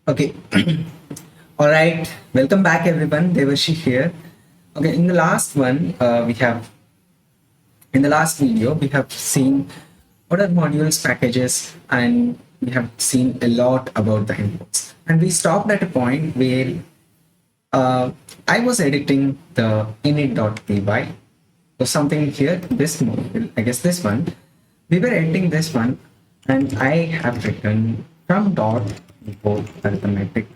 Okay. All right. Welcome back, everyone. Devashi here. Okay. In the last video, we have seen what are modules, packages, and we have seen a lot about the inputs. And we stopped at a point where uh, I was editing the init.py. So something here, this module, I guess this one. We were editing this one, and I have written from dot import arithmetic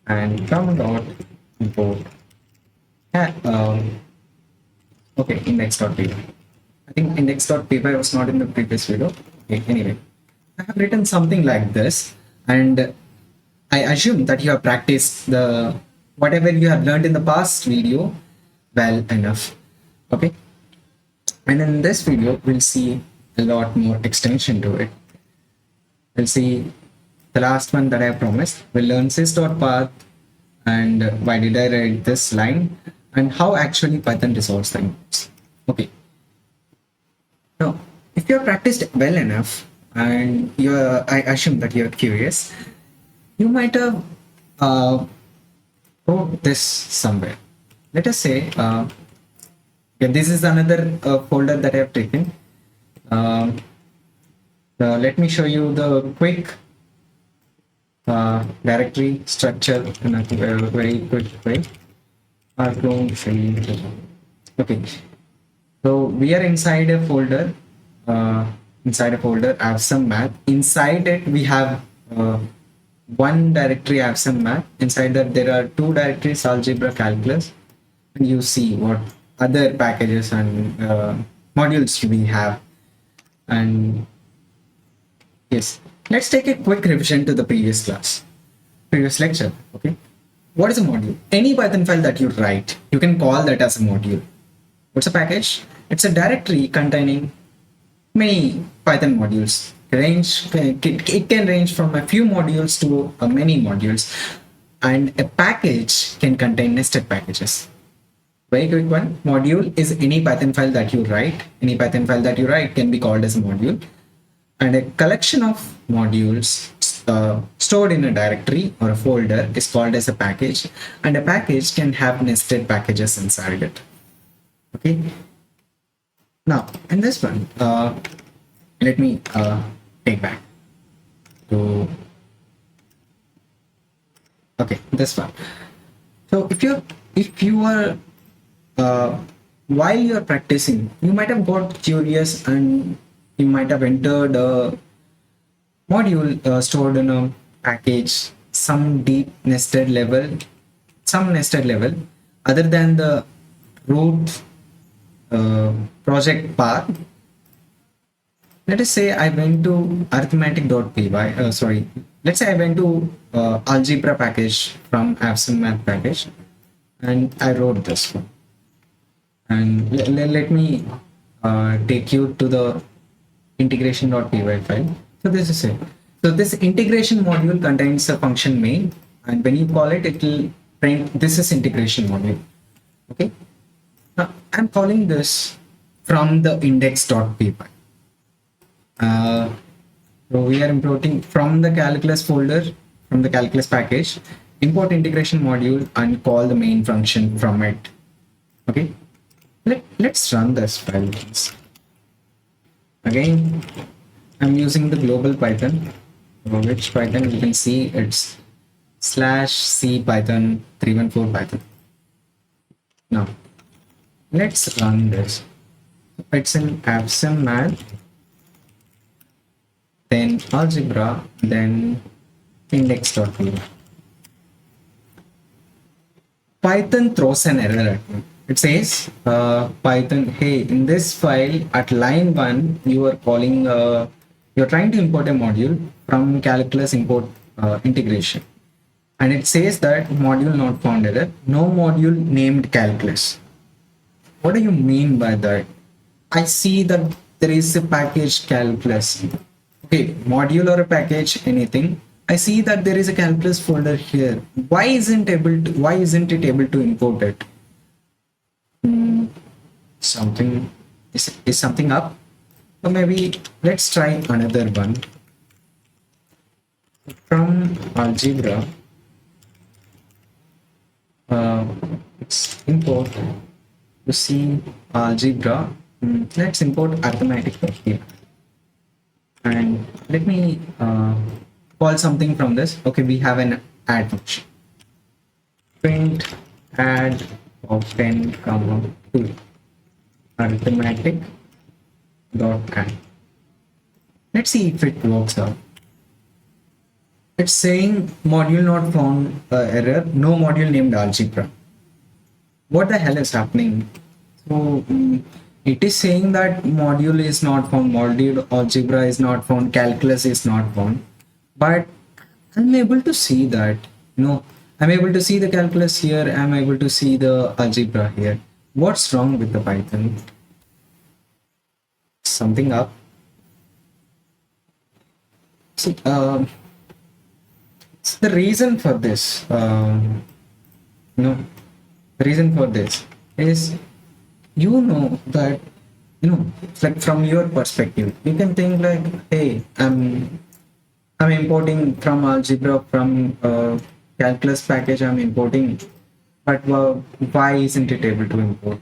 and from dot import yeah, okay, index.py. I think index.py was not in the previous video. Okay, anyway, I have written something like this, and I assume that you have practiced the whatever you have learned in the past video well enough. Okay, and in this video we'll see a lot more extension to it. We'll see the last one that I promised. We'll learn sys.path and why did I write this line and how actually Python resolves the inputs. Okay. Now, if you have practiced well enough and I assume that you're curious, you might have wrote this somewhere. Let us say, yeah, this is another folder that I have taken. Let me show you the quick directory structure in a very quick way. Okay, so we are inside a folder. I have some math. Inside it, we have one directory. I have some math. Inside that, there are two directories: algebra, calculus, and you see what other packages and modules we have. And yes, let's take a quick revision to the previous lecture. Okay, what is a module? Any Python file that you write, you can call that as a module. What's a package? It's a directory containing many Python modules. It can range from a few modules to many modules, and a package can contain nested packages. Very quick one. Module is any Python file that you write. Any Python file that you write can be called as a module. And a collection of modules stored in a directory or a folder is called as a package, and a package can have nested packages inside it. Okay. Now, in this one, let me take back to this one. So if you are while you are practicing, you might have got curious and you might have entered a module stored in a package, some nested level other than the root project path. Let us say I went to arithmetic.py. Let's say I went to algebra package from Absent Math package, and I wrote this one. And let me take you to the integration.py file. So this is it. So this integration module contains a function main, and when you call it, it will print this is integration module. Okay. Now I'm calling this from the index.py. So we are importing from the calculus folder, from the calculus package, import integration module and call the main function from it. Okay. Let's run this file. Again, I'm using the global Python, which Python you can see it's /c python 314 Python. Now, let's run this. It's in Absent Math, then algebra, then index.py. Python throws an error at me. It says, Python, hey, in this file at line 1, you are calling, you're trying to import a module from calculus import integration. And it says that module not found error, no module named calculus. What do you mean by that? I see that there is a package calculus. Okay, module or a package, anything. I see that there is a calculus folder here. Why isn't it able to import it? Something is something up. Or maybe let's try another one. From algebra, uh, let's import to see algebra. Let's import arithmetic here. And let me call something from this. Okay, we have an add function. Print add of 10 comma 2 arithmetic dot add. Let's see if it works out. It's saying module not found, error, no module named algebra. What the hell is happening? So it is saying that module is not found, module algebra is not found, calculus is not found. But I'm able to see that, I'm able to see the calculus here, I'm able to see the algebra here. What's wrong with the Python? Something up. So, the reason for this, the reason for this is, that, it's like from your perspective, you can think like, hey, I'm importing from algebra, from calculus package I'm importing, but why isn't it able to import?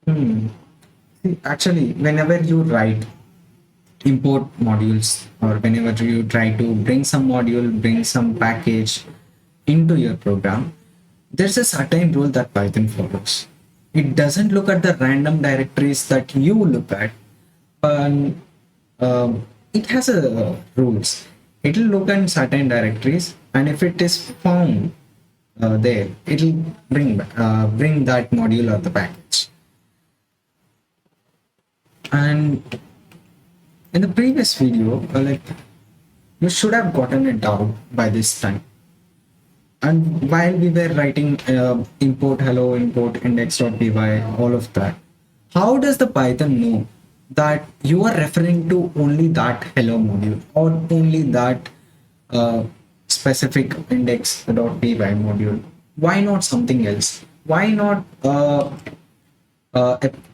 See, actually, whenever you write import modules, or whenever you try to bring some module, bring some package into your program, there's a certain rule that Python follows. It doesn't look at the random directories that you look at, but it has a rules. It'll look at certain directories, and if it is found there, it'll bring that module or the package. And in the previous video, like, you should have gotten it down by this time. And while we were writing import hello, import index.py, all of that, how does the Python know that you are referring to only that hello module, or only that specific index.py module? Why not something else? Why not a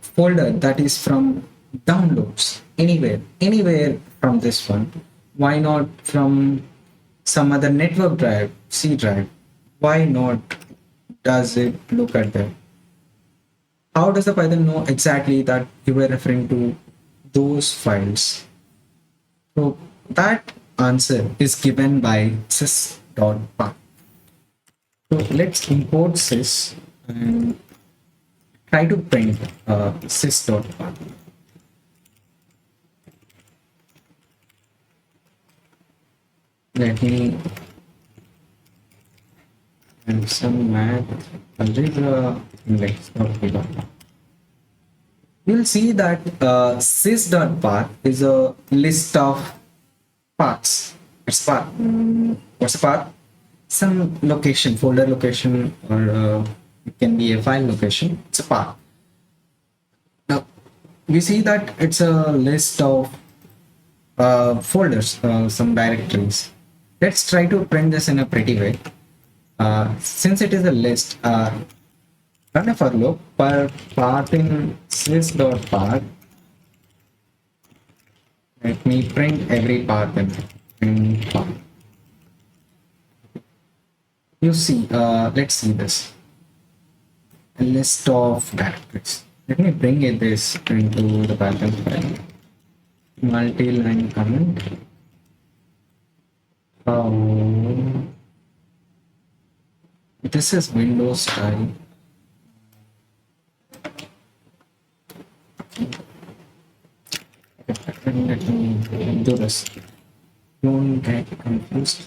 folder that is from downloads, anywhere from this one? Why not from some other network drive, C drive? Why not does it look at them? How does the Python know exactly that you were referring to those files? So that answer is given by sys.path. So let's import sys and try to print sys.path. Let me and some math algebra index.py. You'll see that sys.path is a list of paths. It's path. What's a path? Some location, folder location, or it can be a file location. It's a path. Now we see that it's a list of folders, some directories. Let's try to print this in a pretty way. Since it is a list, run a for loop per path in sys.path. Let me print every path in path. You see, let's see this. A list of directories. Let me bring this into the Python file. Multi-line comment. This is Windows style. Let me do this. Don't get confused.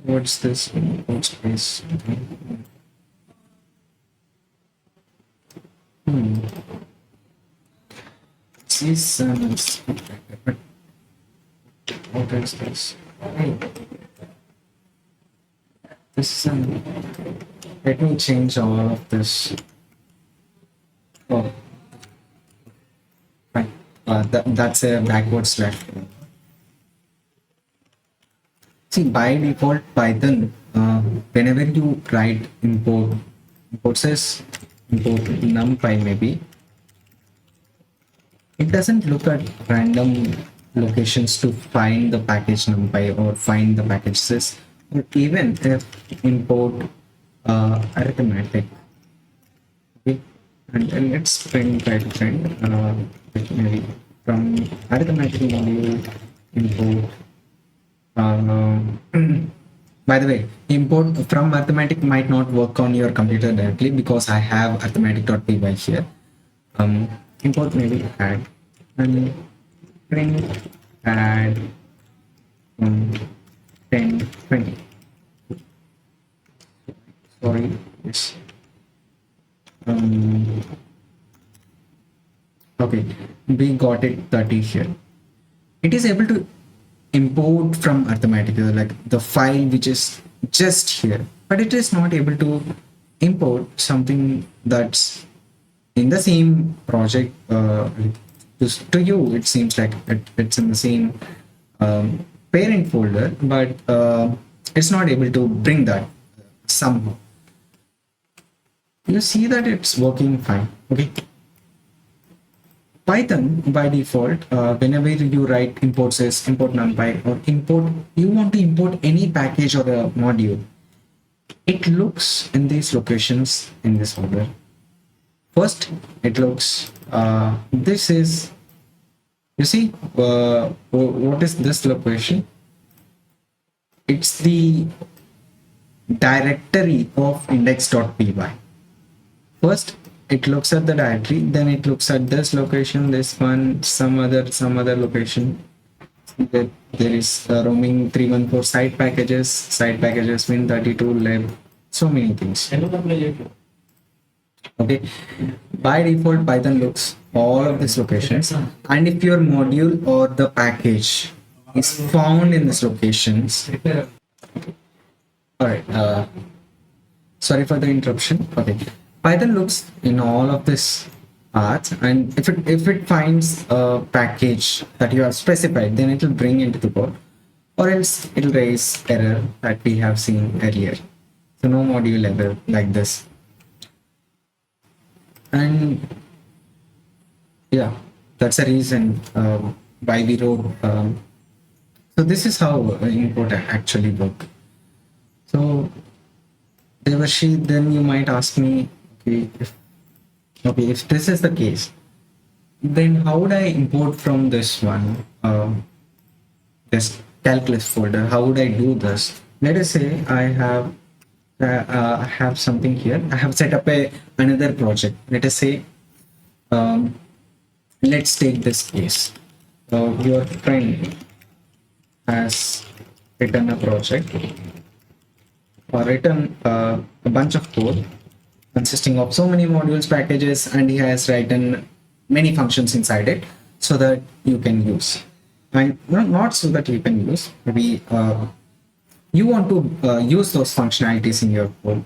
What's this? What's this? This what is this? Hey. This let me change all of this. Oh, fine. That's a backward slash. See, by default, Python, whenever you write import says import numpy maybe. it doesn't look at random locations to find the package numpy or find the package sys, or even if import arithmetic. Okay, and let's try to print maybe from arithmetic module import. Uh, by the way, import from arithmetic might not work on your computer directly because I have arithmetic.py here. Import maybe add and print add 10 20. Sorry, yes. um, okay, we got it 30 here. It is able to import from arithmetic, like the file which is just here, but it is not able to import something that's in the same project. To you it seems like it's in the same parent folder, but it's not able to bring that somehow. You see that it's working fine. Okay, Python by default, whenever you write import sys, import numpy, or import, you want to import any package or a module, it looks in these locations in this order. First, it looks, this is, you see, what is this location? It's the directory of index.py. First, it looks at the directory, then it looks at this location, this one, some other location. There is roaming 314 side packages, win32 lib, so many things. Okay, by default Python looks all of these locations, and if your module or the package is found in these locations, all right, sorry for the interruption. Okay, Python looks in all of this paths, and if it finds a package that you have specified, then it will bring into the code, or else it will raise error that we have seen earlier. So no module error like this. And yeah, that's the reason why we wrote. So this is how import actually work. So Devashi, then you might ask me, if this is the case, then how would I import from this one, this calculus folder? How would I do this? Let us say I have something here. I have set up another project. Let us say, let's take this case. Your friend has written a project or written a bunch of code consisting of so many modules, packages, and he has written many functions inside it so that you can use. And not so that you can use, maybe you want to use those functionalities in your code,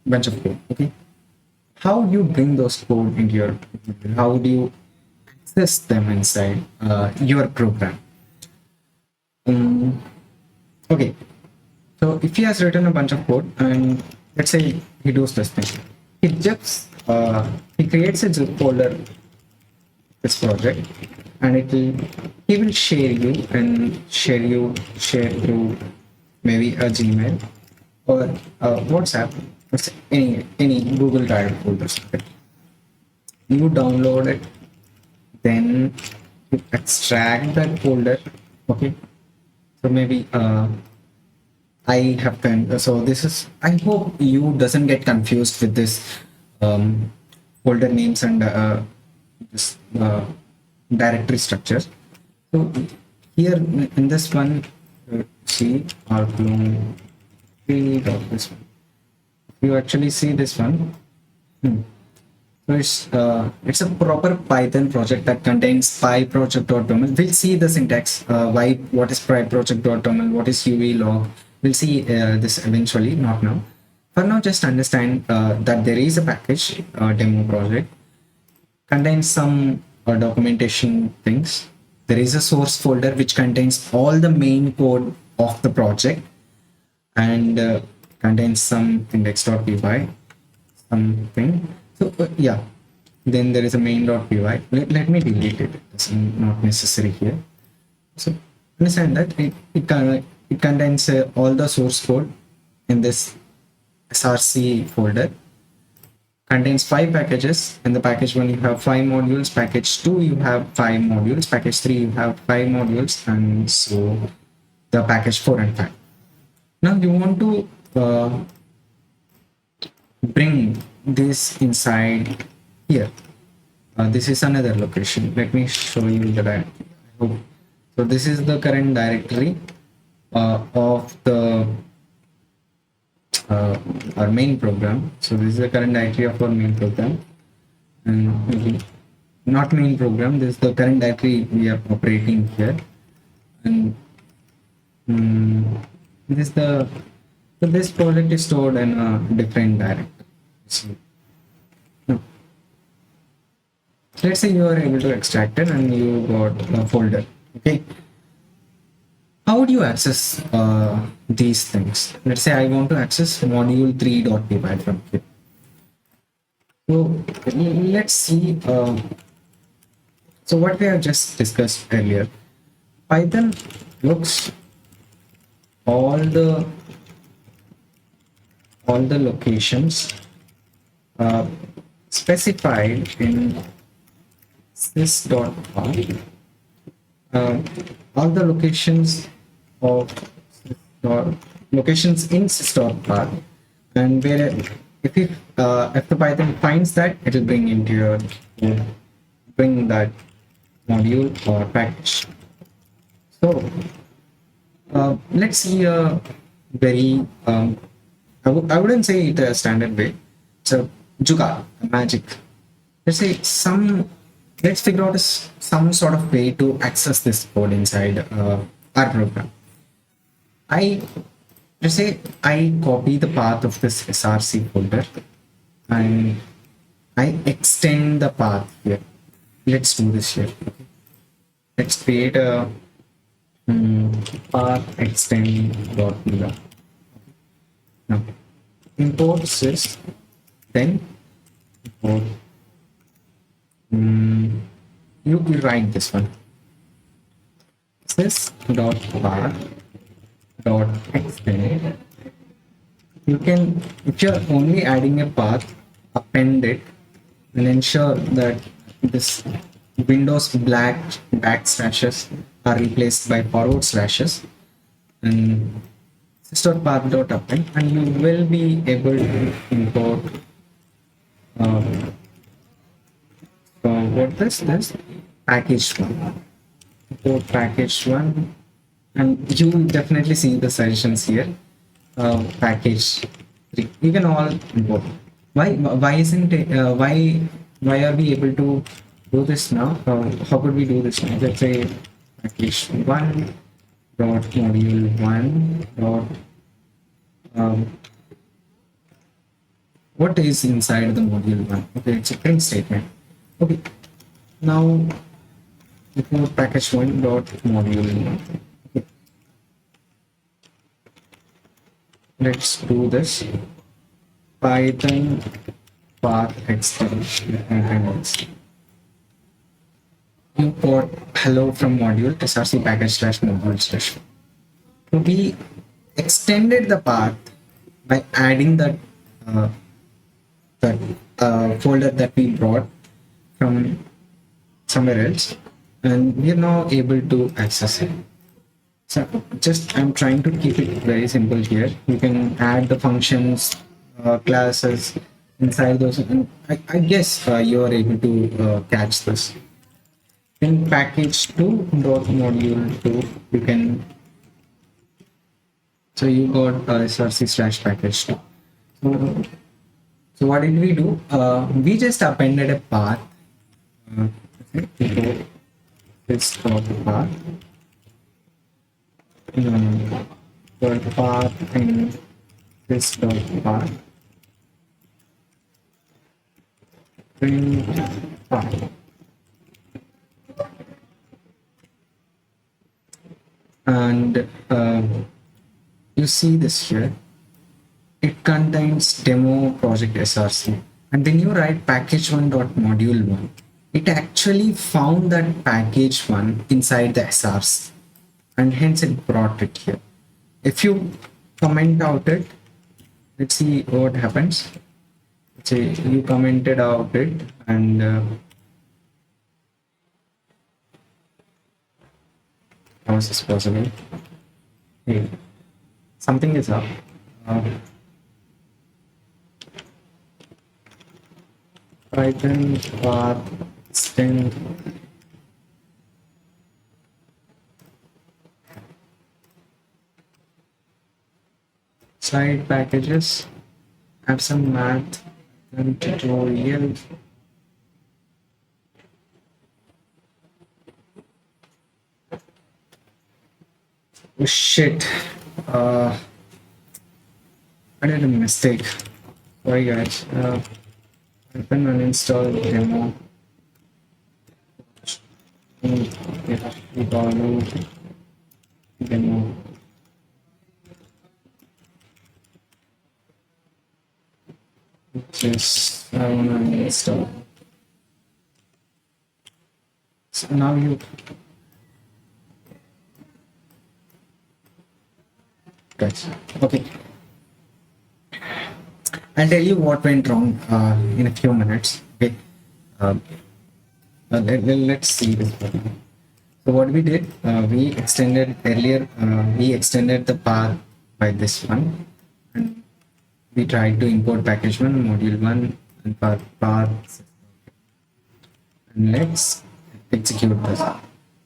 bunch of code. Okay, how do you bring those code into your, how do you access them inside your program? Okay, so if he has written a bunch of code, and let's say he does this thing, he just he creates a zip folder, this project, and he will share you and share through maybe a Gmail or WhatsApp, any Google Drive folders. You download it, then you extract that folder. Okay, so maybe I have so this is, I hope you doesn't get confused with this folder names and this directory structures. So here in this one, see our clone this one. You actually see this one. So it's a proper Python project that contains pyproject.toml. We'll see the syntax, what is pyproject.toml, what is UV log. We'll see this eventually, not now. For now, just understand that there is a package, demo project, contains some documentation things. There is a source folder which contains all the main code of the project, and contains some index.py, something. So yeah, Then there is a main.py. Let me delete it. It's not necessary here. So understand that it contains all the source code in this src folder. Contains 5 packages. In the package 1 you have 5 modules, package 2 you have 5 modules, package 3 you have 5 modules, and so the package 4 and 5. Now you want to bring this inside here. This is another location. Let me show you the directory. I hope. So this is the current directory of the our main program. So this is the current directory of our main program, and not main program. This is the current directory we are operating here, and this is the so this project is stored in a different directory. So, now, let's say you are able to extract it and you got a folder. Okay, how would you access these things? Let's say I want to access module3.py from here. So let's see. So what we have just discussed earlier, Python looks all the locations specified in sys.path. All the locations of locations in sys.path, and where if the Python finds that, it will bring into your bring that module or package. So let's see a very I wouldn't say it a standard way. It's a jugaad, a magic. Let's say let's figure out some sort of way to access this code inside our program. Let's say I copy the path of this src folder and I extend the path here. Let's do this here. Let's create a path extend.py. Now import sys, then import you write this one, sys.path.extend. You can, if you're only adding a path, append it and ensure that this Windows black backslashes are replaced by forward slashes, and sys.path.append, and you will be able to import so what this package 1, import package 1, and you will definitely see the suggestions here. Package 3, you can all import. Why isn't it why are we able to do this now? How could we do this now? Let's say package 1 dot module 1 dot what is inside the module 1? Okay, it's a print statement. Okay, now import package 1 dot module 1. Okay. Let's do this. Python path extension import hello from module src package slash module slash. So we extended the path by adding that folder that we brought from somewhere else, and we are now able to access it. So just I'm trying to keep it very simple here. You can add the functions, classes inside those, and I guess you are able to catch this. In package 2 dot module 2, you can, so you got src slash package 2. So what did we do? We just appended a path. This path, the path and this path. Print path. And you see this here. It contains demo project src. and then you write package1.module1, it actually found that package1 inside the SRs, and hence it brought it here. If you comment out it, let's see what happens. Let's say you commented out it, and how is this possible? Hey, something is up. Uh, Python path extend side packages, have some math and tutorial. Oh shit, I did a mistake. Sorry guys. Python uninstall demo. Demo. Just I wanna install. So now you guys. Okay. I'll tell you what went wrong in a few minutes. Okay. Let's see this one. So what we did, we extended earlier, we extended the path by this one, and we tried to import package one, module one, and path. And let's execute this.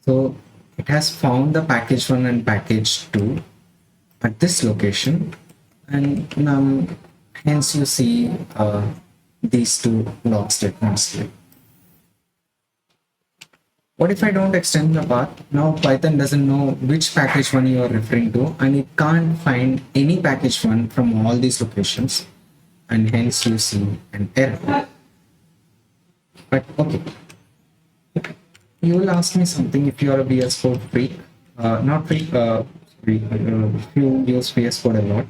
So it has found the package one and package two at this location, and hence you see these two log statements here. What if I don't extend the path? Now Python doesn't know which package one you are referring to, and it can't find any package one from all these locations, and hence you see an error. But okay, you will ask me something if you are a VS Code freak, not freak, you use VS Code a lot.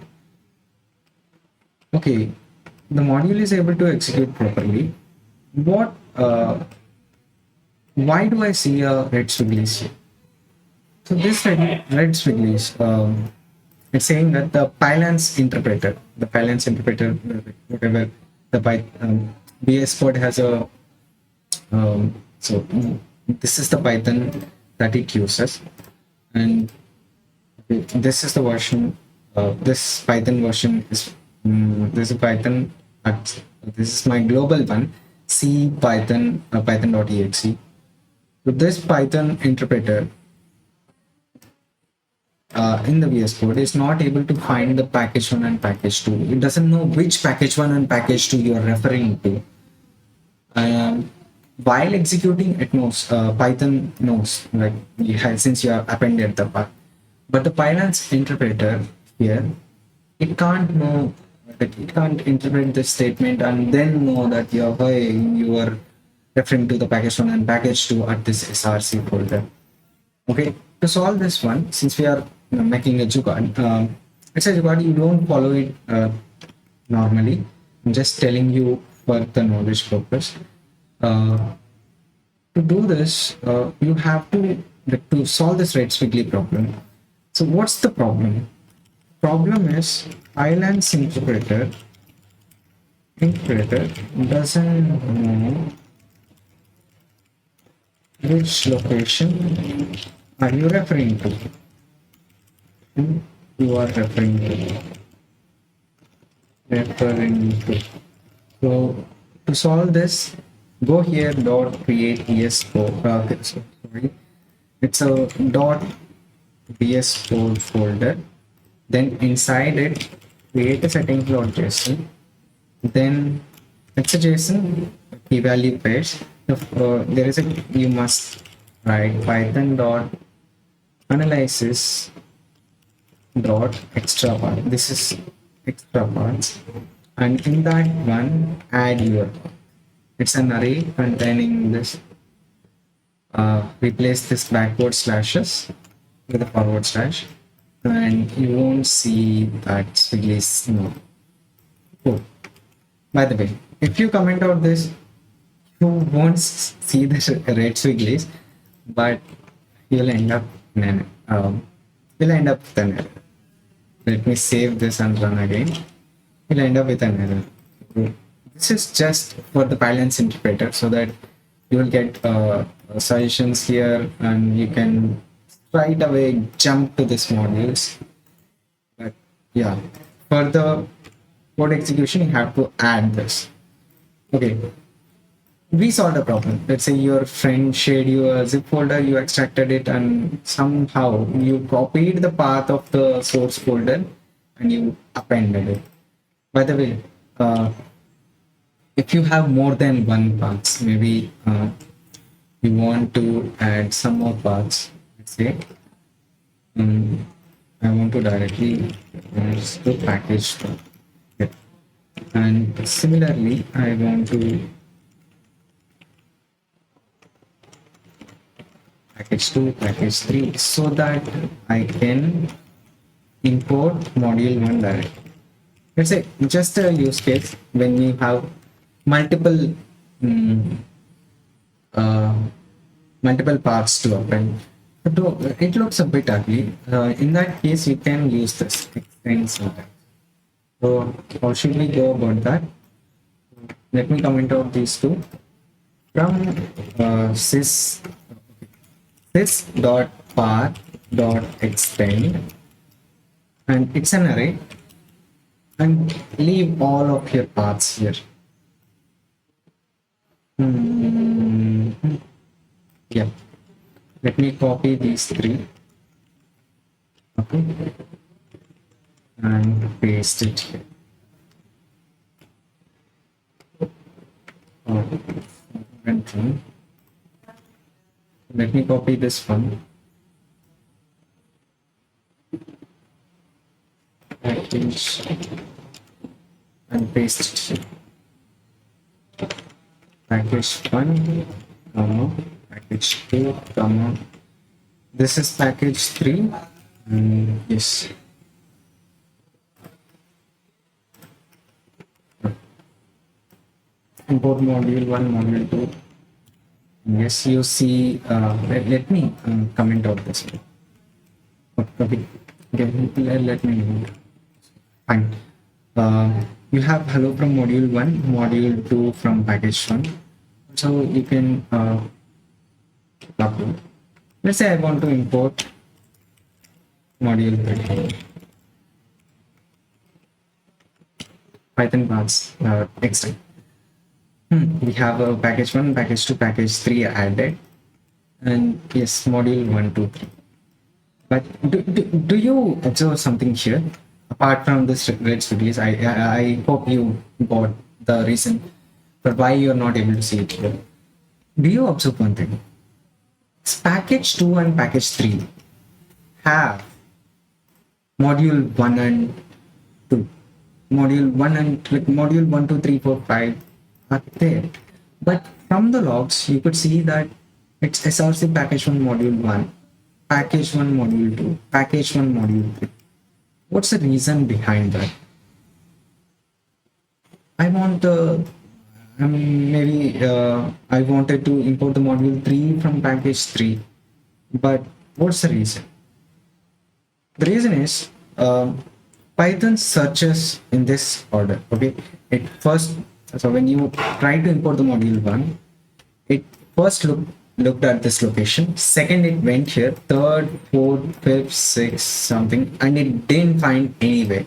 Okay, the module is able to execute properly. What? Why do I see a red swigglies here? So this red swigglies, it's saying that the Pylance interpreter, whatever the VS Code has a, so this is the Python that it uses, and this is the version, this Python version is, this is Python, this is my global one, C Python, python.exe. So this Python interpreter in the VS Code is not able to find the package 1 and package 2. It doesn't know which package 1 and package 2 you are referring to. While executing, it knows, Python knows, like since you have appended the path. But the Pylance interpreter here, it can't know, it can't interpret this statement and then know that you are referring to the package 1 and package 2 at this src folder. Okay, to solve this one, since we are making a jugaad, it's a jugaad, you don't follow it normally. I'm just telling you for the knowledge purpose. To do this, you have to solve this red squiggly problem. So what's the problem? Problem is Pylance interpreter doesn't know which location are you referring to? You are referring to. So to solve this, go here dot create VS Code. Sorry, it's a dot VS Code folder. Then inside it, create a settings.json. Then it's a JSON key value pairs. There is a, you must write python dot analysis dot extra part. This is extra parts, and in that one add your, it's an array containing this, replace this backward slashes with a forward slash, and you won't see that swigglies. No. Oh, by the way, if you comment out this, you won't see the red squigglies, but you'll end up in you'll end up with an error. Let me save this and run again. You'll end up with an error. This is just for the balance interpreter so that you will get suggestions here and you can right away jump to this modules. But yeah, for the code execution, you have to add this. Okay, we solved a problem. Let's say your friend shared you a zip folder, you extracted it, and somehow you copied the path of the source folder and you appended it. By the way, if you have more than one paths, maybe you want to add some more paths. Let's say I want to directly use the package one. Okay. And similarly, I want to package 2, package 3 so that I can import module 1 directly. Let's say just a use case when you have multiple multiple paths to append. It looks a bit ugly. In that case, you can use this extend syntax. So how should we go about that? Let me comment out these two from sys.path.extend, and it's an array, and leave all of your paths here. Yeah, let me copy these three, okay, and paste it here. Let me copy this one. Package and paste it here. Package 1, comma, package 2, comma. This is package 3. Yes. Import module 1, module 2. Yes, you see, let me comment out this one. Okay, let me know. Fine. You have hello from module 1, module 2 from package 1. So you can upload. Let's say I want to import module 3. Python paths extend. We have a package 1, package 2, package 3 added, and yes, module 1, 2, 3. But do you observe something here? Apart from this red studios, I hope you got the reason for why you're not able to see it here. Do you observe one thing? Package 2 and package 3 have module 1 and 2. Module 1 and like module 1, 2, 3, 4, 5 are there. But from the logs, you could see that it's SRC package 1 module 1, package 1 module 2, package 1 module 3. What's the reason behind that? I want maybe I wanted to import the module 3 from package 3, but what's the reason? The reason is Python searches in this order. Okay, it first, so when you try to import the module 1, it first looked at this location. Second, it went here. Third, fourth, fifth, sixth, something, and it didn't find anywhere.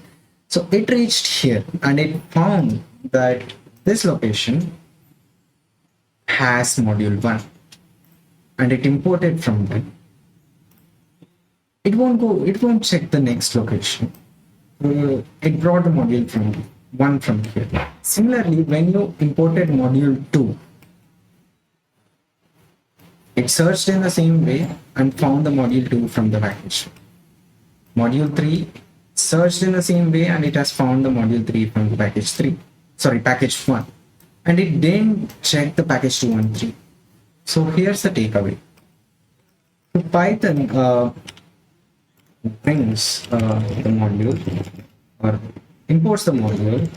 So it reached here and it found that this location has module 1, and it imported from that. It won't check the next location. It brought the module from 1 from here. Similarly, when you imported module 2, it searched in the same way and found the module 2 from the package. Module 3 searched in the same way and it has found the module 3 from the package 3. Sorry, package 1. And it didn't check the package 2 and 3. So here's the takeaway. So Python brings the module or imports the module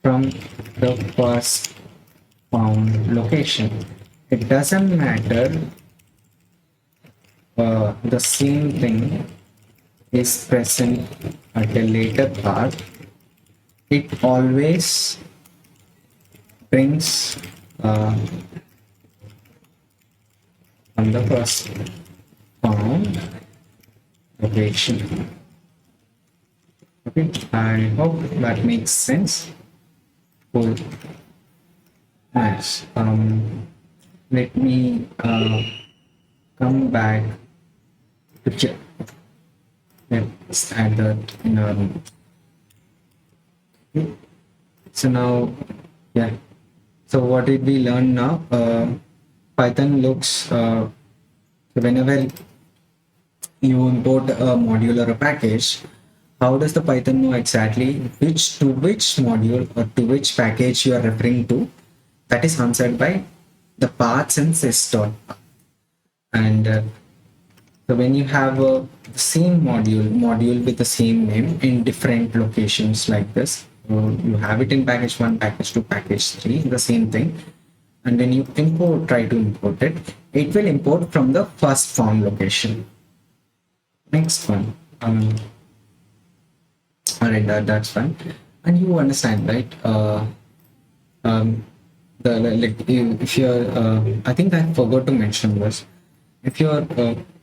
from the first found location. It doesn't matter the same thing is present at a later path. It always brings from the first found location. Okay, I hope that makes sense. Cool. Nice. Let me come back to check. Let's add that in our. Okay. So now, yeah. So what did we learn now? Python looks whenever you import a module or a package, how does the Python know exactly which module or to which package you are referring to? That is answered by the paths in sys.path. And so when you have the same module with the same name in different locations like this, you have it in package 1, package 2, package 3, the same thing. And when you try to import it, it will import from the first found location. Next one. All right, that's fine. And you understand, right? The like if you're, I think I forgot to mention this. If you're,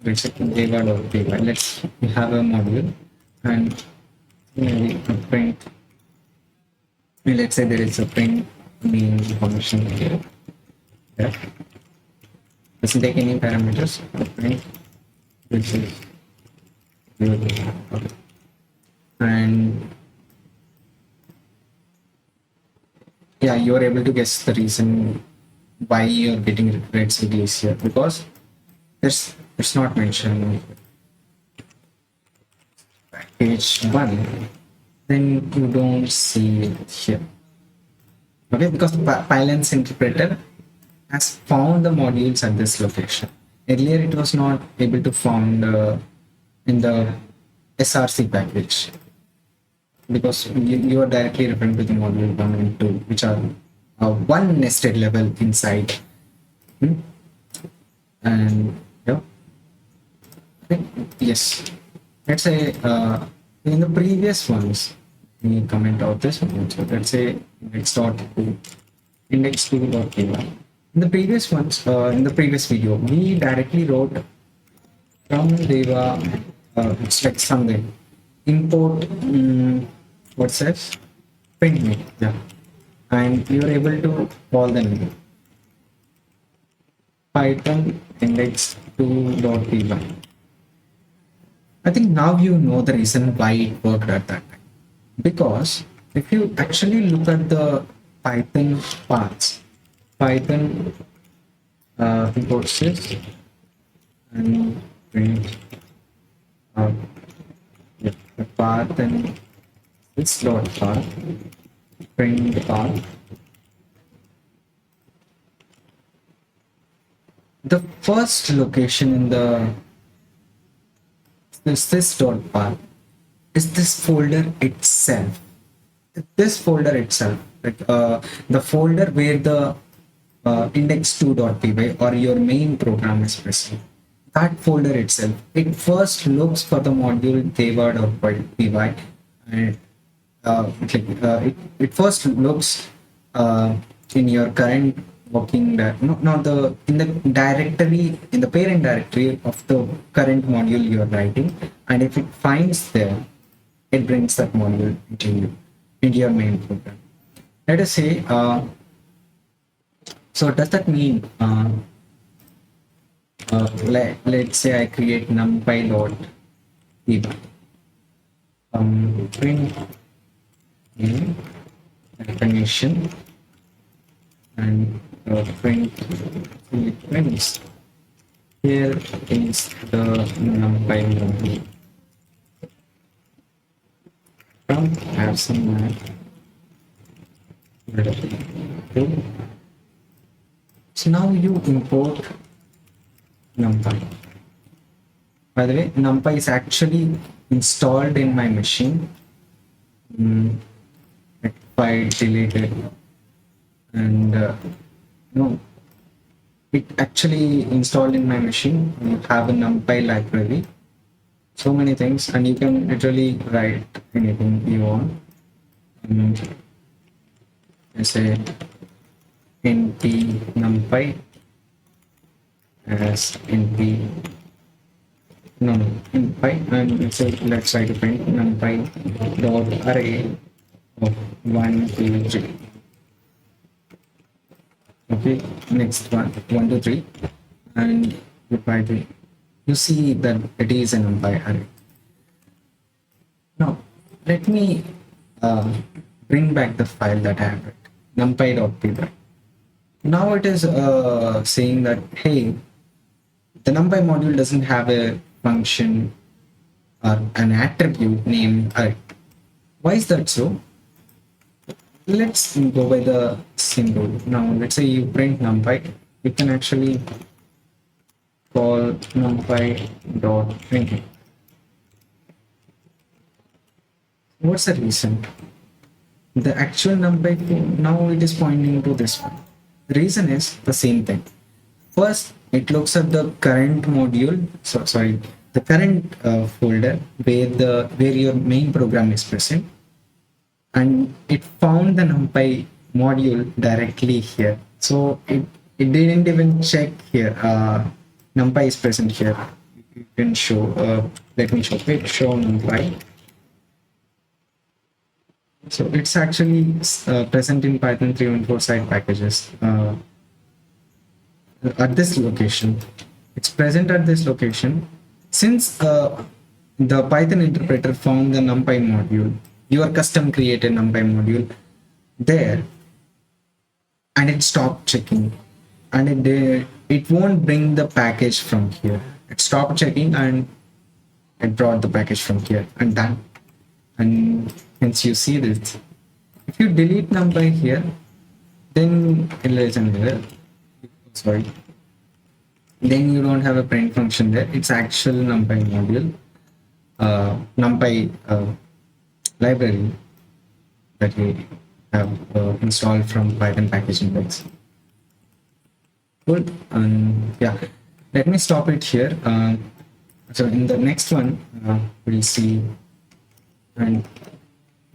let's say, Deva or Deva, let's we have a module and maybe a print. Let's say there is a print main function here. Yeah. Doesn't take any parameters. Print, which is okay. And yeah, you are able to guess the reason why you're getting red cities here, because it's not mentioned page 1, then you don't see it here. Okay, because Pylon's interpreter has found the modules at this location. Earlier it was not able to found in the src package, because you are directly referring to the module 1 and 2, which are one nested level inside. And yeah, yes, let's say in the previous ones, we comment out this one. So let's say index2.py. In the previous ones, in the previous video, we directly wrote from Deva, it's like something import what says print me, yeah, and you're able to call them Python index2.py. I think now you know the reason why it worked at that time, because if you actually look at the Python paths, Python import sys and print the path and this dot path, print the path. The first location in the this dot path is this folder itself. This folder itself, like the folder where the index2.py or your main program is present. That folder itself, it first looks for the module deva.py, and it first looks in your current working not the in the directory, in the parent directory of the current module you are writing, and if it finds there, it brings that module into your main program. Let us say so does that mean let's say I create numpy dot print definition and print prints. Here is the numpy module. Have some so now you import numpy. By the way, numpy is actually installed in my machine file deleted, and no, it actually installed in my machine. You have a NumPy library, so many things, and you can literally write anything you want. I say np numpy as np no no numpy, and let's try to print numpy dot array of 1 2 3. Okay, next one 1 2 3, and reply to, you see that it is a numpy array. Now let me uh, bring back the file that I have written, numpy.py. Now it is saying that, hey, the numpy module doesn't have a function or an attribute named array. Why is that so? Let's go by the symbol. Now let's say you print numpy, you can actually call numpy.print. What's the reason? The actual numpy now it is pointing to this one. The reason is the same thing. First, it looks at the current module, the current folder where your main program is present, and it found the numpy module directly here. So it didn't even check here. NumPy is present here. You can show. Let me show it. Show NumPy. So it's actually present in Python 3.14 side packages. At this location, it's present at this location. Since the Python interpreter found the NumPy module, your custom created NumPy module there, and it stopped checking, and it won't bring the package from here. It stopped checking and it brought the package from here, and done. And hence you see this. If you delete NumPy here, then it is an error. Sorry, then you don't have a print function there. It's actual NumPy module, NumPy library that we have installed from Python packaging box. Good. Yeah, let me stop it here. So in the next one, we'll see. And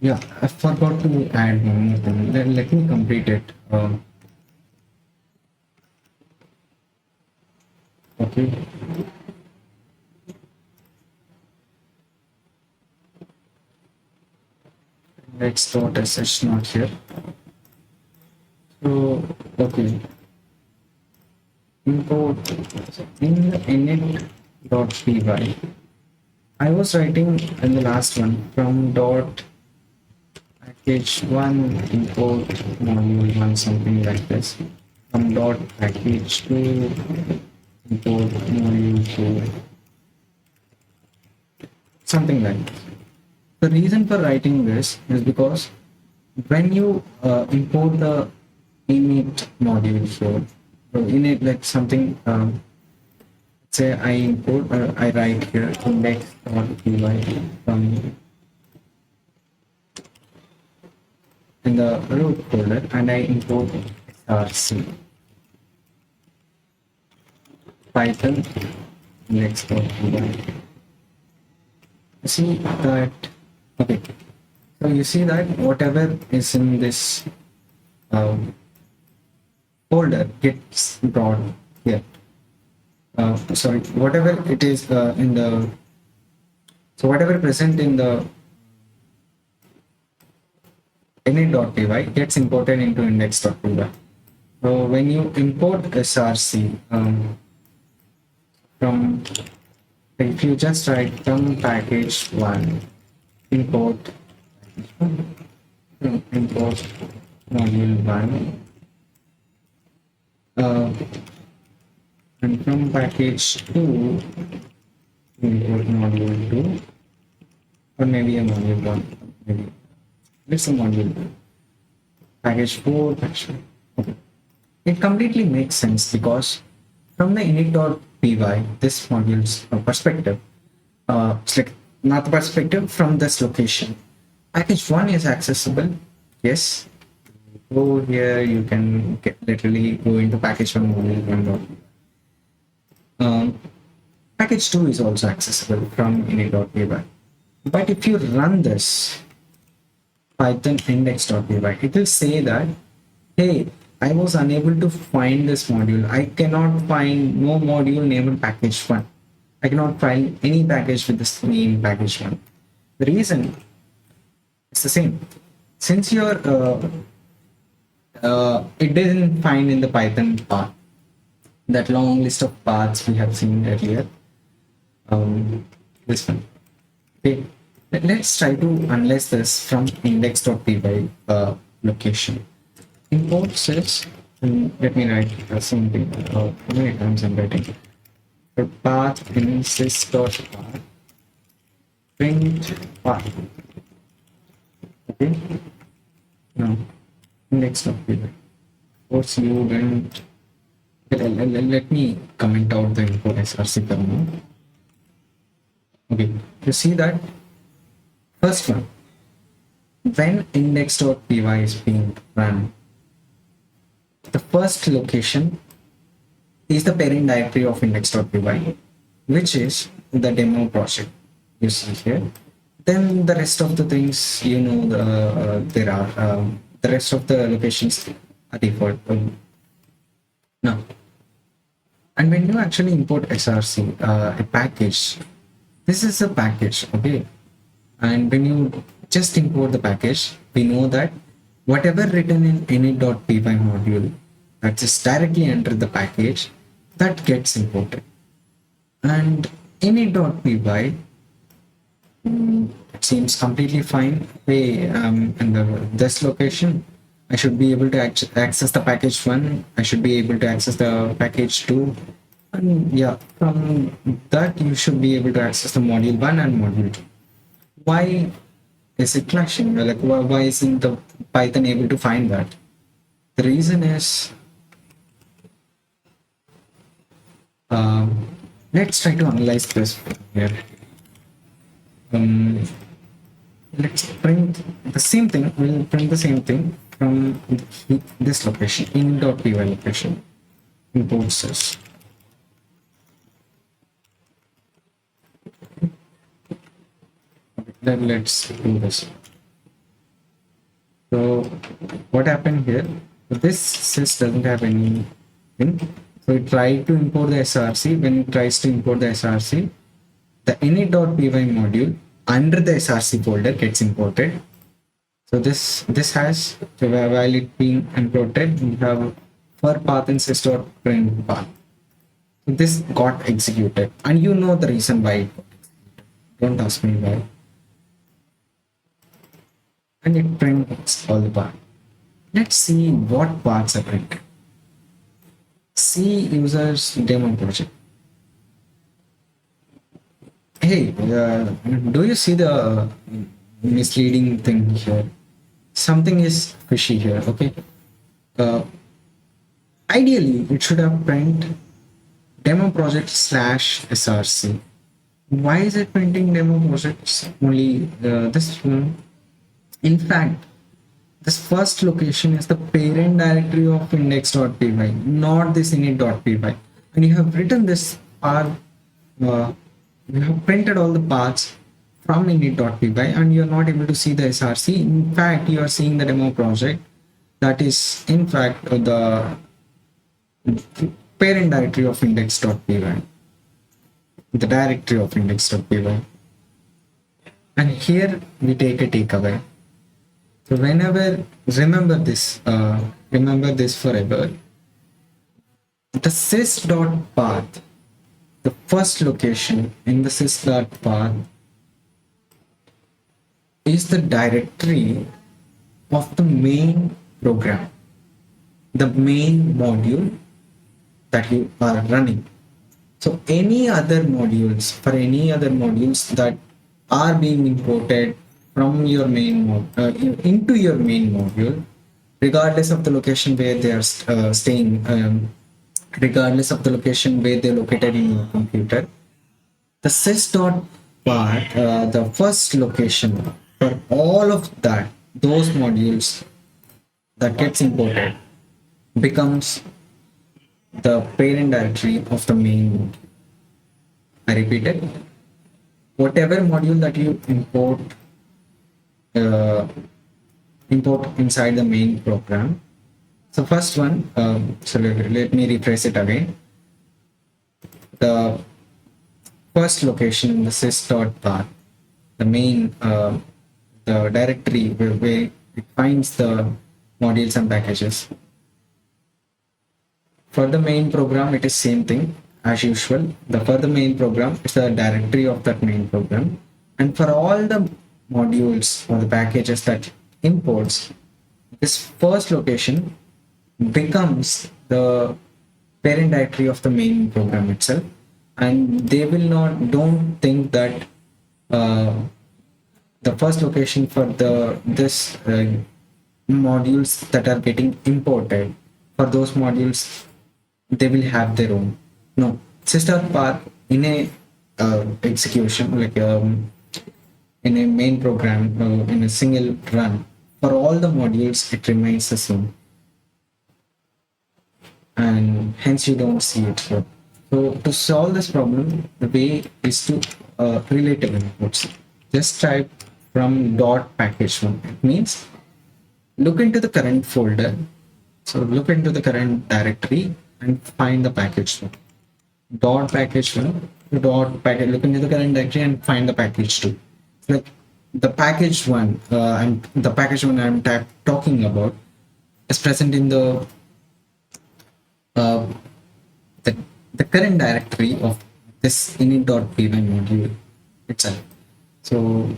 yeah, I forgot to add one more thing. Let me complete it. Okay. Let's dot sh not here. So okay. Import in the init.py. I was writing in the last one from dot package one import module one, something like this. From dot package two import module two, something like this. The reason for writing this is because when you import the init module, so init like something, say I import, I write here index.py from in the root folder, and I import src python index.py. See that, okay, so you see that whatever is in this folder gets brought here. Sorry, whatever it is in the, so whatever present in the init.py gets imported into index.py. So when you import src from, if you just write from package one import module one, and from package 2 import module 2, or maybe a module 1, maybe let's say module 2, package 4, actually. Okay. It completely makes sense because from the init.py, this module's perspective, it's like not the perspective from this location. Package 1 is accessible Yes. Go here, you can literally go into package one module one. Um, Package 2 is also accessible from init.py. But if you run this python index.py, it will say that, hey, I was unable to find this module. I cannot find no module named package 1. I cannot find any package with this name package 1. The reason is the same. Since it didn't find in the Python path, that long list of paths we have seen earlier, this one. Okay, let's try to analyze this from index.py location. Import sys, and let me write something. How many times I'm writing? For path in sys.path, print path. Okay, now index.py. Force you and let me comment out the import src for now. Okay, you see that first one, when index.py is being run, the first location is the parent directory of index.py, which is the demo project you see here. Then the rest of the things, there are the rest of the locations are default. Now, and when you actually import src, a package, this is a package, okay? And when you just import the package, we know that whatever written in init.py module that is directly under the package, that gets imported. And init.py, it seems completely fine. Hey, in this location, I should be able to access the package 1. I should be able to access the package 2. And yeah, from that, you should be able to access the module 1 and module 2. Why is it clashing? Like, why isn't the Python able to find that? The reason is, let's try to analyze this here. Let's print the same thing. We'll print the same thing from this location, in.py location, import sys. Then let's do this. So what happened here? This sys doesn't have anything. So it tried to import the src. When it tries to import the src, the init.py module under the src folder gets imported. So this has, so while it being imported, we have for path and sys.print path. So this got executed, and you know the reason why it got executed. Don't ask me why. And it prints all the path. Let's see what paths are printed. See users demo project. Hey, do you see the misleading thing here? Something is fishy here, okay? Ideally, it should have print demo project slash src. Why is it printing demo projects only this one? In fact, this first location is the parent directory of index.py, not this init.py. And you have written this path, you have printed all the paths from init.py, and you are not able to see the src. In fact, you are seeing the demo project. That is, in fact, the parent directory of index.py, the directory of index.py. And here we take a takeaway. So whenever, remember this forever, the sys.path, the first location in the sys.path is the directory of the main program, the main module that you are running. So any other modules, for any other modules that are being imported from your main into your main module, regardless of the location where they are staying, regardless of the location where they're located in your computer, the sys.path, the first location for all of those modules that gets imported becomes the parent directory of the main. I repeat it. Whatever module that you uh, import inside the main program. So first one, so let me rephrase it again. The first location in the sys.path, the main, the directory where it finds the modules and packages. For the main program, it is same thing as usual. For the main program, it's the directory of that main program. And for all the modules or the packages that imports, this first location becomes the parent directory of the main program itself. And they will not, don't think that uh, the first location for this modules that are getting imported, for those modules they will have their own. No, sister path in a execution, like in a main program, in a single run, for all the modules it remains the same, and hence you don't see it here. So to solve this problem, the way is to relative inputs. Just type from dot package one. It means look into the current folder. So look into the current directory and find the package one. Dot package one, dot package, look into the current directory and find the package two. Like the package one, and the package one I'm talking about is present in uh, the, the current directory of this init.py module itself. So,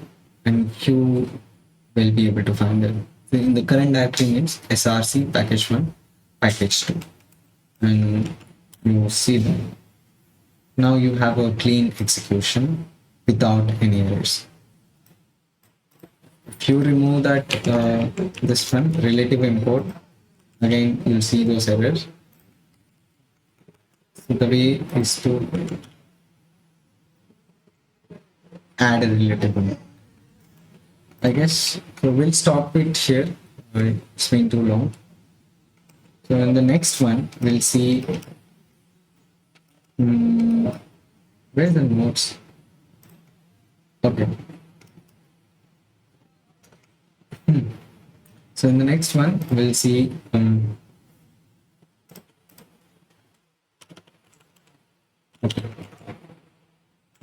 and you will be able to find it. So in the current directory means src package one, package two, and you see them. Now you have a clean execution without any errors. If you remove that this one relative import, again you'll see those errors. So the way is to add a relative import. I guess so we'll stop it here. It's been too long. So in the next one we'll see where's the notes. Okay. So in the next one we'll see okay.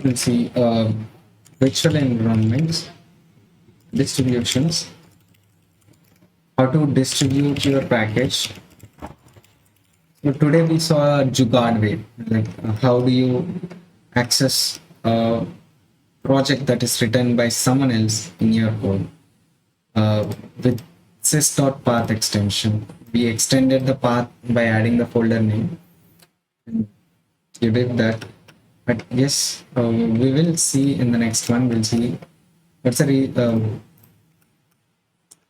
We'll see virtual environments, distributions, how to distribute your package. So today we saw a jugaad way, like how do you access a project that is written by someone else in your code. With sys.path extension, we extended the path by adding the folder name. And you did that. But yes, we will see in the next one. We'll see what's the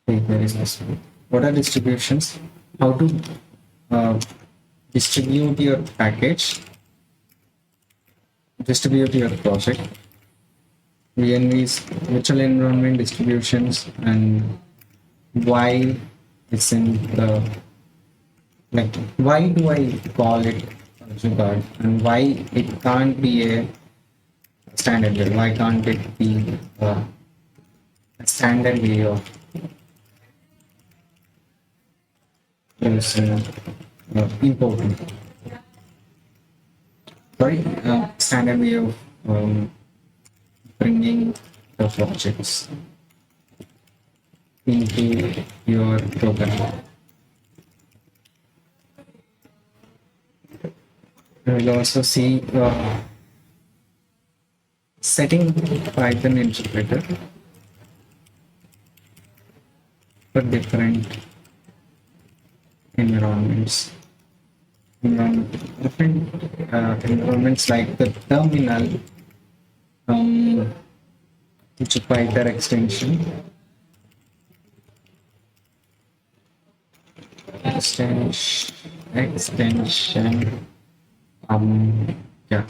where is this one? What are distributions? How to distribute your package, distribute your project, VNVs, virtual environment distributions, and why it's in the, like, why do I call it jugaad, and why it can't be a standard way? Why can't it be a standard way of using importing? Sorry, standard way of bringing the objects into your program. We'll also see setting Python interpreter for different environments. Different environments like the terminal, which is Python extension. Extension. Yeah.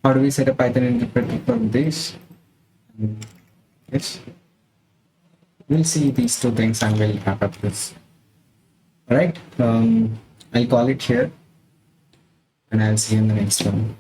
How do we set a Python interpreter for this? Yes. we'll see these two things and we'll wrap up this. All right. I'll call it here and I'll see you in the next one.